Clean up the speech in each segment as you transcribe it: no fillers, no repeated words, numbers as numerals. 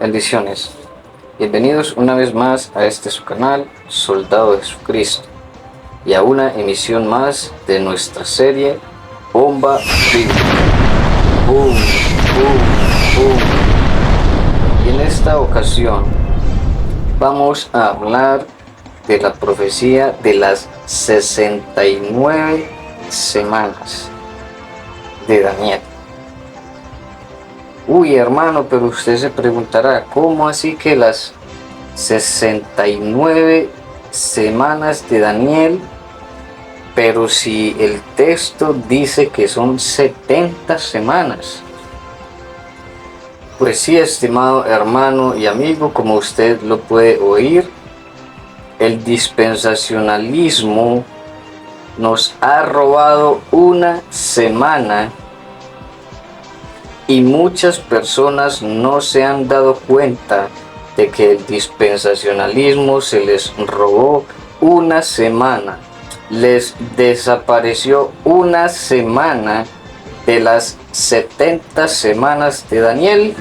Bendiciones. Bienvenidos una vez más a este su canal, Soldado de Jesucristo, y a una emisión más de nuestra serie Bomba Bíblica. ¡Boom! ¡Boom! ¡Boom! Y en esta ocasión vamos a hablar de la profecía de las 69 semanas de Daniel. Uy, hermano, pero usted se preguntará, ¿cómo así que las 69 semanas de Daniel? Pero si el texto dice que son 70 semanas. Pues sí, estimado hermano y amigo, como usted lo puede oír, el dispensacionalismo nos ha robado una semana. Y muchas personas no se han dado cuenta de que el dispensacionalismo se les robó una semana. Les desapareció una semana de las 70 semanas de Daniel.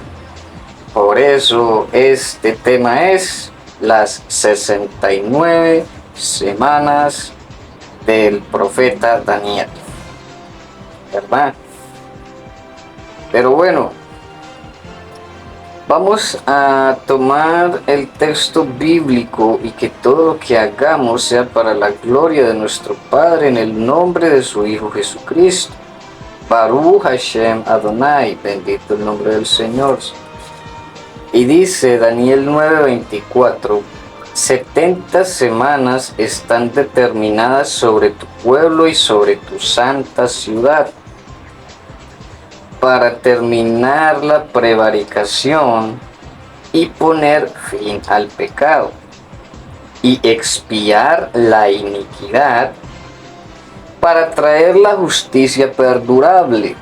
Por eso este tema es las 69 semanas del profeta Daniel. ¿Verdad? Pero bueno, vamos a tomar el texto bíblico y que todo lo que hagamos sea para la gloria de nuestro Padre en el nombre de su Hijo Jesucristo. Baruch Hashem Adonai, bendito el nombre del Señor. Y dice Daniel 9:24, 70 semanas están determinadas sobre tu pueblo y sobre tu santa ciudad, para terminar la prevaricación y poner fin al pecado, y expiar la iniquidad, para traer la justicia perdurable,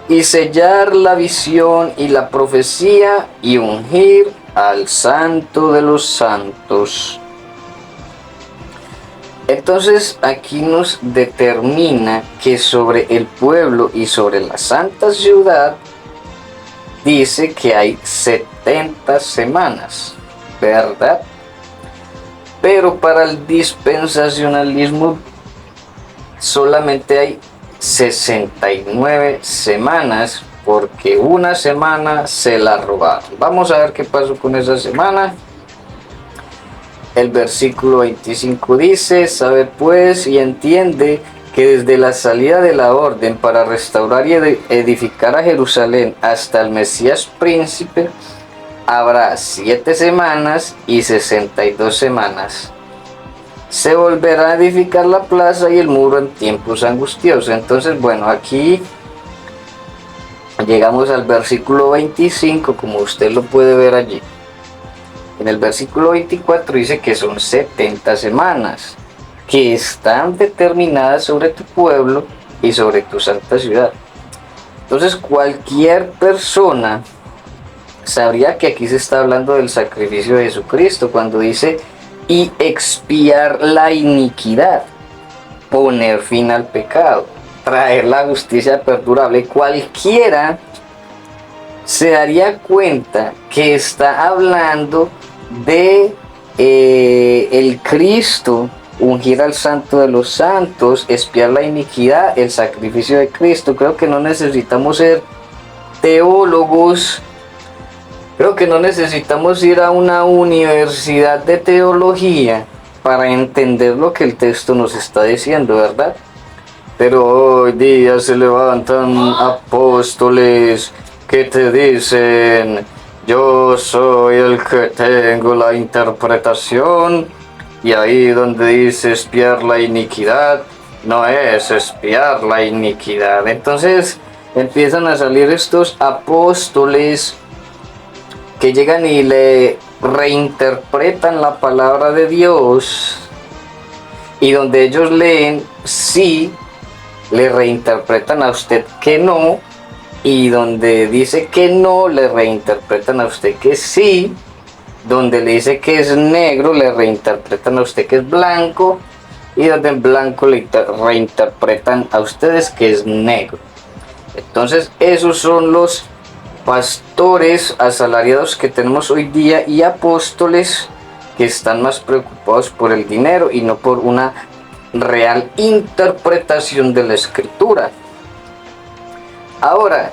y sellar la visión y la profecía, y ungir al Santo de los Santos. Entonces aquí nos determina que sobre el pueblo y sobre la santa ciudad dice que hay 70 semanas, ¿verdad? Pero para el dispensacionalismo solamente hay 69 semanas, porque una semana se la robaron. Vamos a ver qué pasó con esa semana. El versículo 25 dice: sabe pues y entiende que desde la salida de la orden para restaurar y edificar a Jerusalén hasta el Mesías príncipe, habrá 7 semanas y 62 semanas. Se volverá a edificar la plaza y el muro en tiempos angustiosos. Entonces, bueno, aquí llegamos al versículo 25, como usted lo puede ver allí. En el versículo 24 dice que son 70 semanas que están determinadas sobre tu pueblo y sobre tu santa ciudad. Entonces cualquier persona sabría que aquí se está hablando del sacrificio de Jesucristo cuando dice y expiar la iniquidad, poner fin al pecado, traer la justicia perdurable. Cualquiera se daría cuenta que está hablando de el Cristo, ungir al Santo de los Santos, expiar la iniquidad, el sacrificio de Cristo. Creo que no necesitamos ser teólogos, creo que no necesitamos ir a una universidad de teología para entender lo que el texto nos está diciendo, ¿verdad? Pero hoy día se levantan apóstoles que te dicen: yo soy el que tengo la interpretación, y ahí donde dice expiar la iniquidad, no es expiar la iniquidad. Entonces empiezan a salir estos apóstoles que llegan y le reinterpretan la palabra de Dios, y donde ellos leen sí, le reinterpretan a usted que no, y donde dice que no, le reinterpretan a usted que sí, donde le dice que es negro, le reinterpretan a usted que es blanco, y donde en blanco le reinterpretan a ustedes que es negro. Entonces esos son los pastores asalariados que tenemos hoy día y apóstoles que están más preocupados por el dinero y no por una real interpretación de la escritura. Ahora,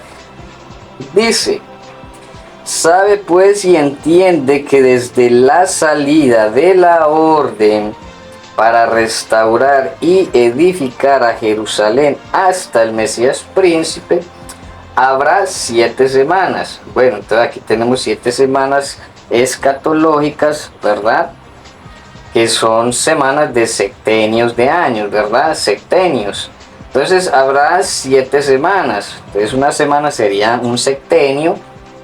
dice, sabe pues y entiende que desde la salida de la orden para restaurar y edificar a Jerusalén hasta el Mesías príncipe, habrá 7 semanas. Bueno, entonces aquí tenemos 7 semanas escatológicas, ¿verdad? Que son semanas de septenios de años, ¿verdad? Septenios. Entonces habrá 7 semanas. Entonces una semana sería un septenio,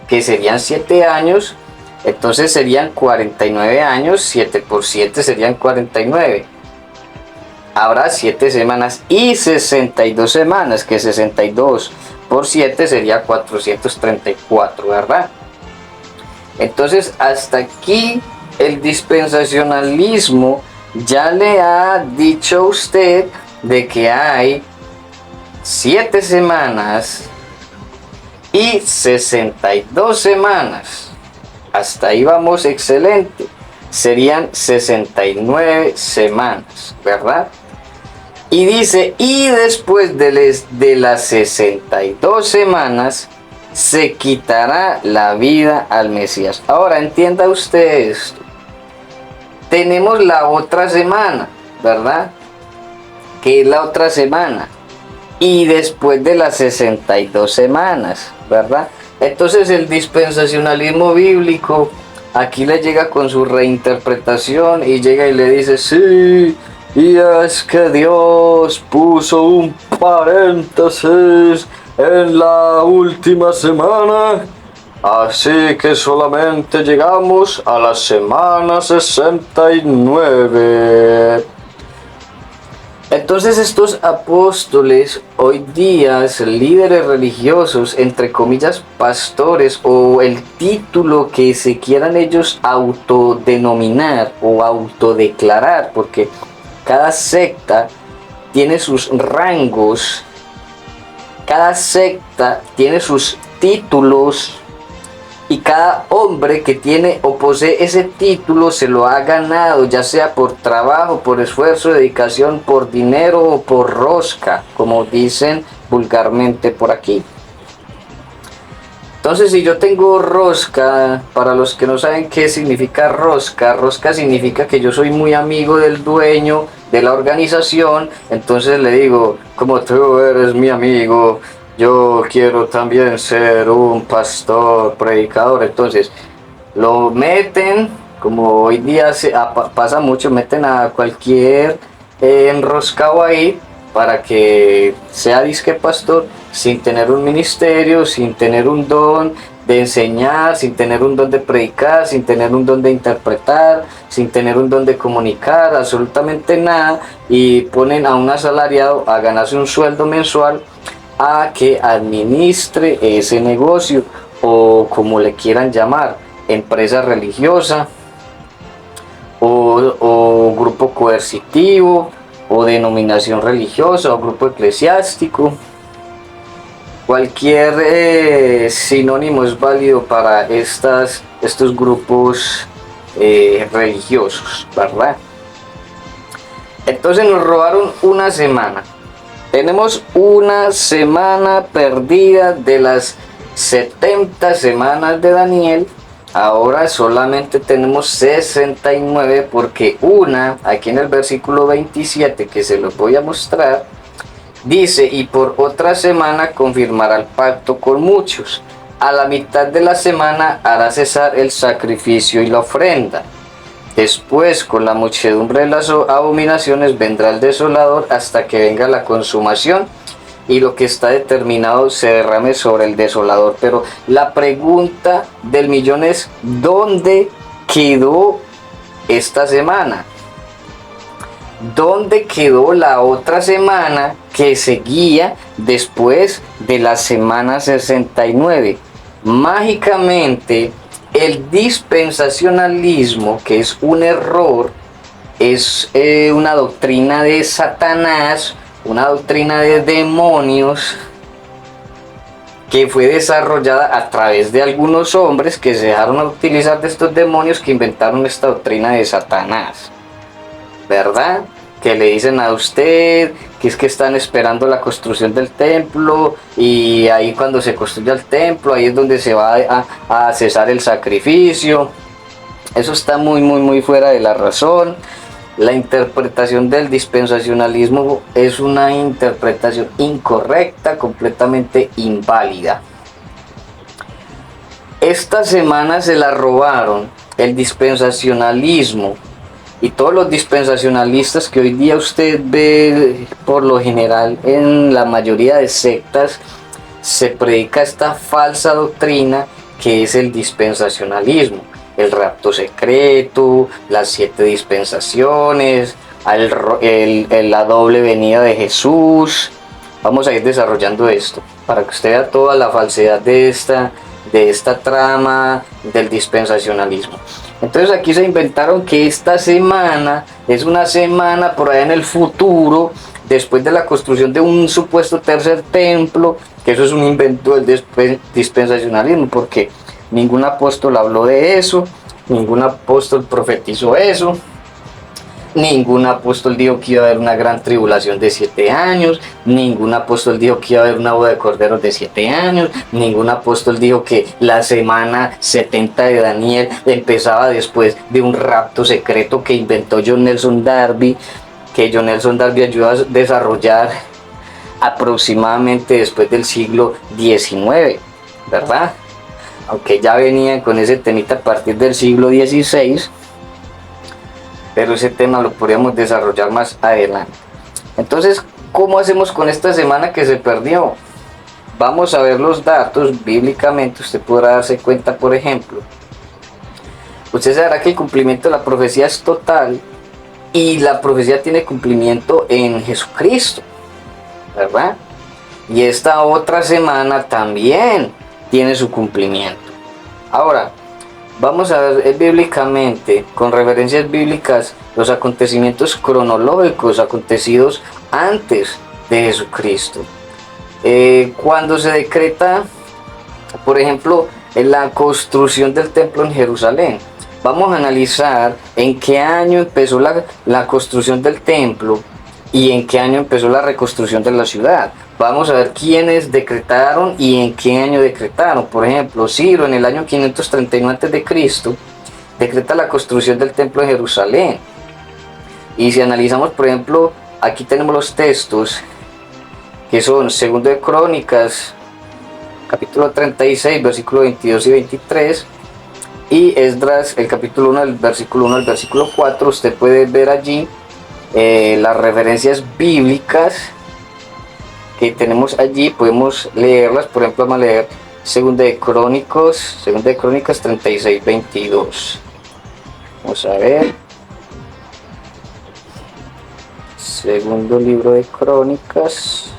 que serían 7 años. Entonces serían 49 años, 7 por 7 serían 49. Habrá 7 semanas y 62 semanas, que 62 por 7 sería 434, ¿verdad? Entonces hasta aquí el dispensacionalismo ya le ha dicho a usted de que hay 7 semanas y 62 semanas. Hasta ahí vamos excelente. Serían 69 semanas, ¿verdad? Y dice, y después de las 62 semanas se quitará la vida al Mesías. Ahora entienda usted esto. Tenemos la otra semana, ¿verdad? ¿Qué es la otra semana? Y después de las 62 semanas, ¿verdad? Entonces el dispensacionalismo bíblico aquí le llega con su reinterpretación y llega y le dice, sí, y es que Dios puso un paréntesis en la última semana, así que solamente llegamos a la semana 69. Entonces estos apóstoles, hoy día líderes religiosos, entre comillas pastores, o el título que se quieran ellos autodenominar o autodeclarar, porque cada secta tiene sus rangos, cada secta tiene sus títulos, y cada hombre que tiene o posee ese título se lo ha ganado, ya sea por trabajo, por esfuerzo, dedicación, por dinero o por rosca, como dicen vulgarmente por aquí. Entonces, si yo tengo rosca, para los que no saben qué significa rosca, rosca significa que yo soy muy amigo del dueño de la organización, entonces le digo, como tú eres mi amigo, yo quiero también ser un pastor, predicador. Entonces lo meten, como hoy día pasa mucho, meten a cualquier enroscado ahí para que sea disque pastor, sin tener un ministerio, sin tener un don de enseñar, sin tener un don de predicar, sin tener un don de interpretar, sin tener un don de comunicar, absolutamente nada, y ponen a un asalariado a ganarse un sueldo mensual a que administre ese negocio, o como le quieran llamar, empresa religiosa o grupo coercitivo o denominación religiosa o grupo eclesiástico. Cualquier sinónimo es válido para estos grupos religiosos, ¿verdad? Entonces nos robaron una semana. Tenemos una semana perdida de las 70 semanas de Daniel. Ahora solamente tenemos 69, porque una, aquí en el versículo 27, que se los voy a mostrar, dice, y por otra semana confirmará el pacto con muchos. A la mitad de la semana hará cesar el sacrificio y la ofrenda. Después, con la muchedumbre de las abominaciones, vendrá el desolador hasta que venga la consumación y lo que está determinado se derrame sobre el desolador. Pero la pregunta del millón es, ¿dónde quedó esta semana? ¿Dónde quedó la otra semana que seguía después de la semana 69? Mágicamente, el dispensacionalismo, que es un error, es una doctrina de Satanás, una doctrina de demonios, que fue desarrollada a través de algunos hombres que se dejaron utilizar de estos demonios que inventaron esta doctrina de Satanás, ¿verdad? Que le dicen a usted que es que están esperando la construcción del templo, y ahí cuando se construya el templo, ahí es donde se va a cesar el sacrificio. Eso está muy fuera de la razón. La interpretación del dispensacionalismo es una interpretación incorrecta, completamente inválida. Esta semana se la robaron el dispensacionalismo y todos los dispensacionalistas que hoy día usted ve por lo general en la mayoría de sectas. Se predica esta falsa doctrina que es el dispensacionalismo, el rapto secreto, las 7 dispensaciones, la doble venida de Jesús. Vamos a ir desarrollando esto para que usted vea toda la falsedad de esta trama del dispensacionalismo. Entonces aquí se inventaron que esta semana es una semana por allá en el futuro, después de la construcción de un supuesto tercer templo, que eso es un invento del dispensacionalismo, porque ningún apóstol habló de eso, ningún apóstol profetizó eso, ningún apóstol dijo que iba a haber una gran tribulación de 7 años, ningún apóstol dijo que iba a haber una boda de corderos de 7 años, ningún apóstol dijo que la semana 70 de Daniel empezaba después de un rapto secreto que inventó John Nelson Darby, que John Nelson Darby ayudó a desarrollar aproximadamente después del siglo XIX, ¿verdad? Aunque ya venían con ese temita a partir del siglo XVI, pero ese tema lo podríamos desarrollar más adelante. Entonces, ¿cómo hacemos con esta semana que se perdió? Vamos a ver los datos bíblicamente. Usted podrá darse cuenta, por ejemplo, usted sabrá que el cumplimiento de la profecía es total, y la profecía tiene cumplimiento en Jesucristo, ¿verdad? Y esta otra semana también tiene su cumplimiento. Ahora, vamos a ver bíblicamente, con referencias bíblicas, los acontecimientos cronológicos acontecidos antes de Jesucristo. Cuando se decreta, por ejemplo, en la construcción del templo en Jerusalén, vamos a analizar en qué año empezó la construcción del templo y en qué año empezó la reconstrucción de la ciudad. Vamos a ver quiénes decretaron y en qué año decretaron. Por ejemplo, Ciro en el año 539 a.C. decreta la construcción del templo de Jerusalén. Y si analizamos, por ejemplo, aquí tenemos los textos que son 2 de Crónicas, capítulo 36, versículos 22 y 23, y Esdras, el capítulo 1, del versículo 1 al versículo 4. Usted puede ver allí las referencias bíblicas que tenemos allí, podemos leerlas. Por ejemplo, vamos a leer 2 de Crónicas 36, 22. Vamos a ver. Segundo libro de Crónicas,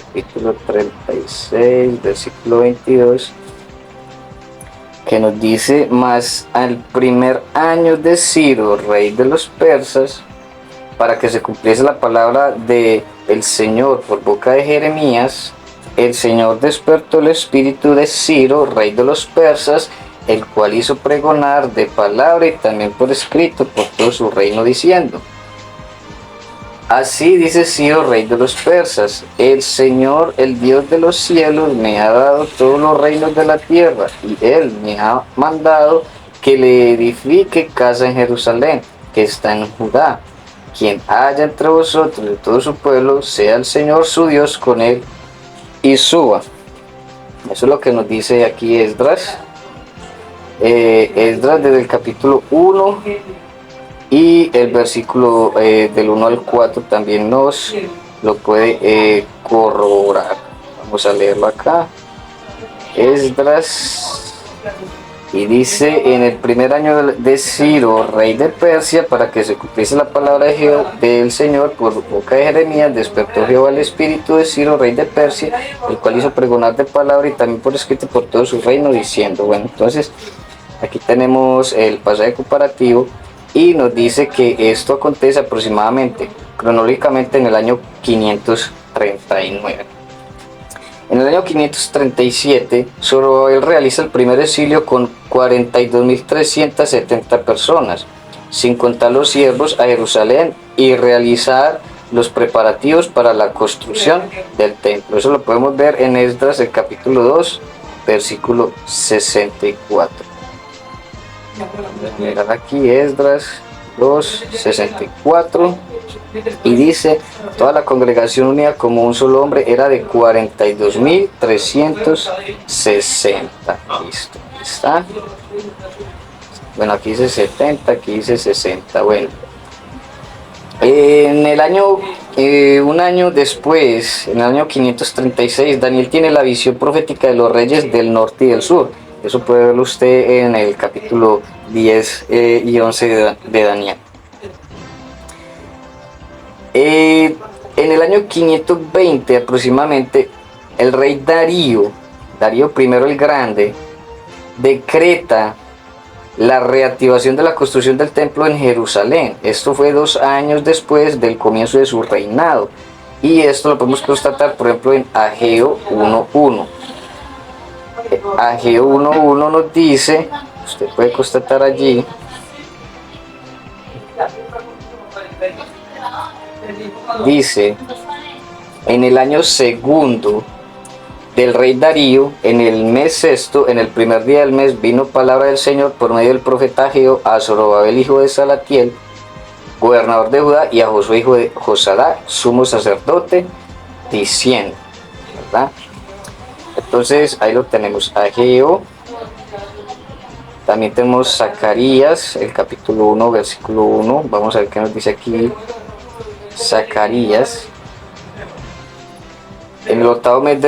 capítulo 36, versículo 22, que nos dice: mas al primer año de Ciro, rey de los persas, para que se cumpliese la palabra del Señor por boca de Jeremías, el Señor despertó el espíritu de Ciro, rey de los persas, el cual hizo pregonar de palabra y también por escrito por todo su reino, diciendo: así dice Ciro, rey de los persas, el Señor, el Dios de los cielos, me ha dado todos los reinos de la tierra, y Él me ha mandado que le edifique casa en Jerusalén, que está en Judá. Quien haya entre vosotros de todo su pueblo, sea el Señor su Dios con él y suba. Eso es lo que nos dice aquí Esdras. Esdras desde el capítulo 1 y el versículo del 1 al 4 también nos lo puede corroborar. Vamos a leerlo acá. Esdras. Y dice: en el primer año de Ciro, rey de Persia, para que se cumpliese la palabra del Señor por boca de Jeremías, despertó Jehová el espíritu de Ciro, rey de Persia, el cual hizo pregonar de palabra y también por escrito por todo su reino, diciendo. Bueno, entonces aquí tenemos el pasaje comparativo y nos dice que esto acontece aproximadamente, cronológicamente, en el año 539. En el año 537, Zorobabel realiza el primer exilio con 42.370 personas, sin contar los siervos, a Jerusalén y realizar los preparativos para la construcción del templo. Eso lo podemos ver en Esdras, el capítulo 2, versículo 64. Mirar aquí Esdras 2:64 y dice: toda la congregación unida como un solo hombre era de 42.360. Listo, está. Bueno, aquí dice 70, aquí dice 60. Bueno, en el año, un año después, en el año 536, Daniel tiene la visión profética de los reyes del norte y del sur. Eso puede verlo usted en el capítulo 10 y 11 de Daniel. En el año 520 aproximadamente, el rey Darío I el Grande, decreta la reactivación de la construcción del templo en Jerusalén. Esto fue 2 años después del comienzo de su reinado. Y esto lo podemos constatar, por ejemplo, en Ageo 1:1. Ageo 1:1 nos dice, usted puede constatar allí, dice: en el año segundo del rey Darío, en el mes sexto, en el primer día del mes, vino palabra del Señor por medio del profeta Ageo a Zorobabel, hijo de Salatiel, gobernador de Judá, y a Josué, hijo de Josadá, sumo sacerdote, diciendo, ¿verdad? Entonces ahí lo tenemos, Ageo. También tenemos Zacarías, el capítulo 1, versículo 1. Vamos a ver qué nos dice aquí Zacarías. En el 8º mes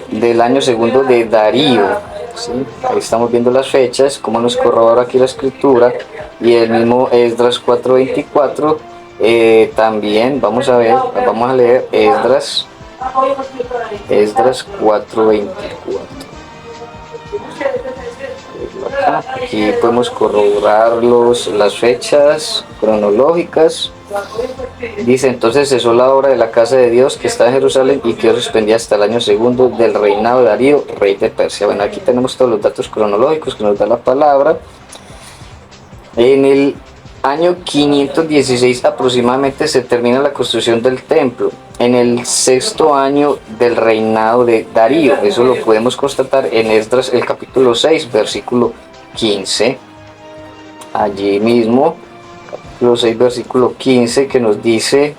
del año segundo de Darío, ¿sí? Ahí estamos viendo las fechas, cómo nos corrobora aquí la escritura, y el mismo Esdras 4:24. También vamos a leer Esdras 4:24. Aquí podemos corroborar las fechas cronológicas. Dice: entonces cesó la obra de la casa de Dios que está en Jerusalén y quedó suspendida hasta el año segundo del reinado de Darío, rey de Persia. Bueno, aquí tenemos todos los datos cronológicos que nos da la palabra. En el año 516 aproximadamente se termina la construcción del templo, en el 6º año del reinado de Darío. Eso lo podemos constatar en Esdras, el capítulo 6, versículo 15. Allí mismo, capítulo 6, versículo 15, que nos dice: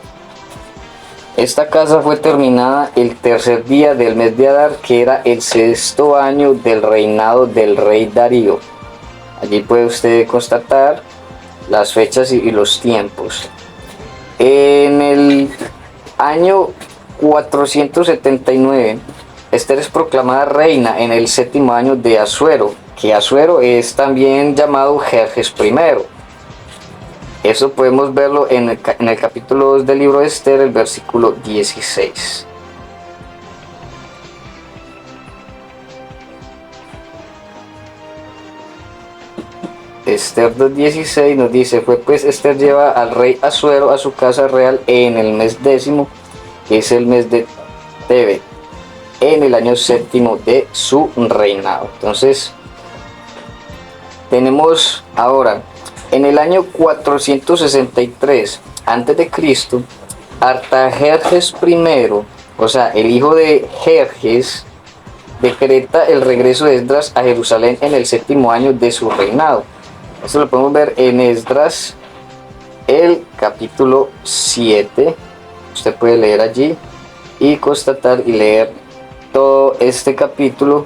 esta casa fue terminada el tercer día del mes de Adar, que era el 6º año del reinado del rey Darío. Allí puede usted constatar las fechas y los tiempos. En el año 479, Esther es proclamada reina en el 7º año de Asuero, que Asuero es también llamado Jerjes I. Eso podemos verlo en el capítulo 2 del libro de Esther, el versículo 16. Esther 2:16 nos dice: fue pues Esther lleva al rey Asuero a su casa real en el mes 10º, que es el mes de Tebet, en el año 7º de su reinado. Entonces tenemos ahora, en el año 463 a.C., Artajerjes I, o sea, el hijo de Jerjes, decreta el regreso de Esdras a Jerusalén en el 7º año de su reinado. Esto lo podemos ver en Esdras, el capítulo 7. Usted puede leer allí y constatar y leer todo este capítulo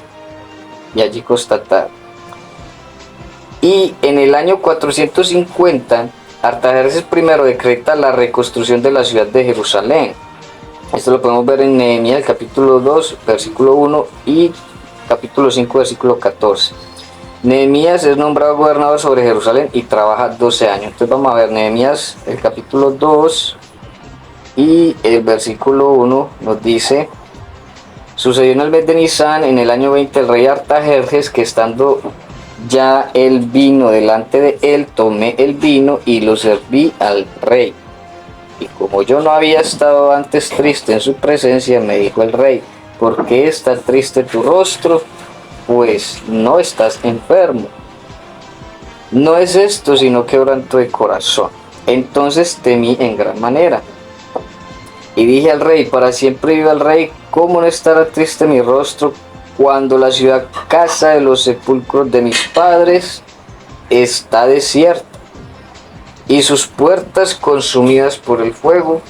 y allí constatar. Y en el año 450, Artajerjes I decreta la reconstrucción de la ciudad de Jerusalén. Esto lo podemos ver en Nehemías, el capítulo 2, versículo 1 y capítulo 5, versículo 14. Nehemías es nombrado gobernador sobre Jerusalén y trabaja 12 años. Entonces vamos a ver Nehemías, el capítulo 2 y el versículo 1 nos dice: sucedió en el mes de Nisán, en el año 20, el rey Artajerjes, que estando ya el vino delante de él, tomé el vino y lo serví al rey. Y como yo no había estado antes triste en su presencia, me dijo el rey: ¿Por qué está triste tu rostro? Pues no estás enfermo. No es esto, sino quebranto de corazón. Entonces temí en gran manera. Y dije al rey, para siempre viva el rey, ¿cómo no estará triste mi rostro cuando la ciudad casa de los sepulcros de mis padres está desierta y sus puertas consumidas por el fuego?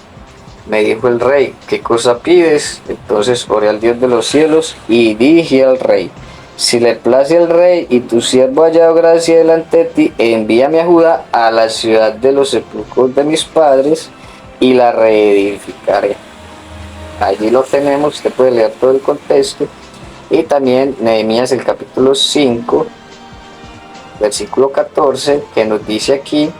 Me dijo el rey, ¿qué cosa pides? Entonces oré al Dios de los cielos y dije al rey, si le place al rey y tu siervo hallado gracia delante de ti, envíame a Judá, a la ciudad de los sepulcros de mis padres, y la reedificaré. Allí lo tenemos, usted puede leer todo el contexto. Y también Nehemías el capítulo 5, versículo 14, que nos dice aquí,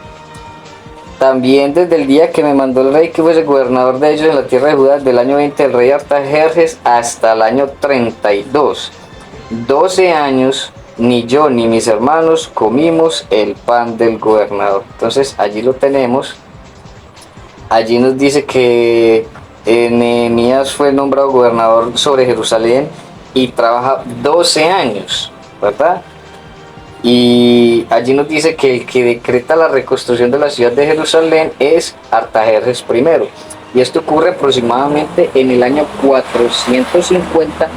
también desde el día que me mandó el rey que fuese gobernador de ellos en la tierra de Judá, del año 20 del rey Artajerjes hasta el año 32, 12 años, ni yo ni mis hermanos comimos el pan del gobernador. Entonces allí lo tenemos. Allí nos dice que Nehemías fue nombrado gobernador sobre Jerusalén y trabaja 12 años, ¿verdad? Y allí nos dice que el que decreta la reconstrucción de la ciudad de Jerusalén es Artajerjes I. Y esto ocurre aproximadamente en el año 450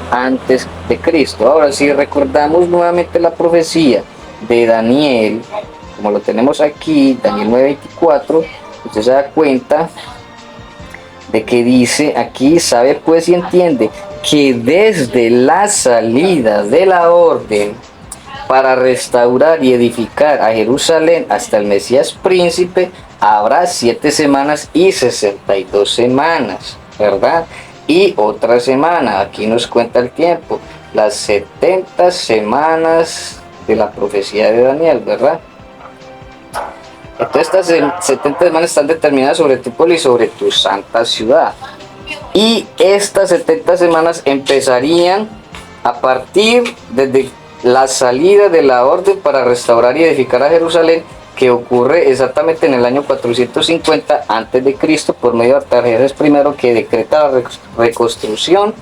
antes de Cristo. Ahora, si recordamos nuevamente la profecía de Daniel, como lo tenemos aquí, Daniel 9:24, usted se da cuenta de que dice aquí, sabe pues y entiende que desde la salida de la orden para restaurar y edificar a Jerusalén hasta el Mesías príncipe, habrá 7 semanas y 62 semanas, ¿verdad? Y otra semana, aquí nos cuenta el tiempo, las 70 semanas de la profecía de Daniel, ¿verdad? Entonces estas 70 semanas están determinadas sobre tu pueblo y sobre tu santa ciudad. Y estas 70 semanas empezarían a partir desde la salida de la orden para restaurar y edificar a Jerusalén, que ocurre exactamente en el año 450 a.C. por medio de Artajerjes I, que decreta la reconstrucción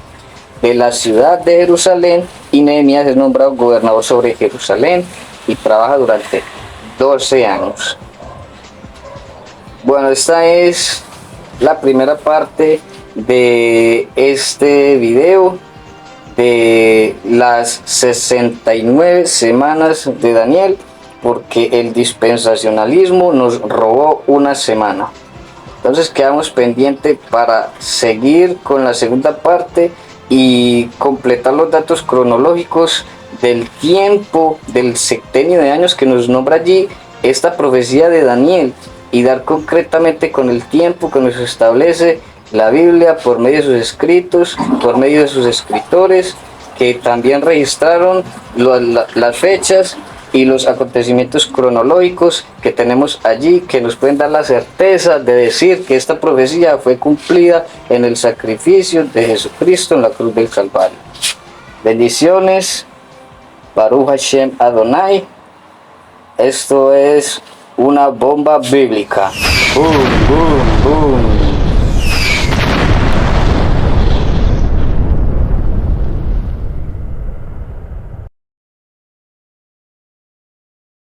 de la ciudad de Jerusalén, y Nehemías es nombrado gobernador sobre Jerusalén y trabaja durante 12 años. Bueno, esta es la primera parte de este video de las 69 semanas de Daniel, porque el dispensacionalismo nos robó una semana. Entonces quedamos pendientes para seguir con la segunda parte y completar los datos cronológicos del tiempo del septenio de años que nos nombra allí esta profecía de Daniel, y dar concretamente con el tiempo que nos establece la Biblia por medio de sus escritos, por medio de sus escritores, que también registraron las fechas y los acontecimientos cronológicos que tenemos allí, que nos pueden dar la certeza de decir que esta profecía fue cumplida en el sacrificio de Jesucristo en la cruz del Calvario. Bendiciones. Baruch Hashem Adonai. Esto es una bomba bíblica. Boom, boom, boom.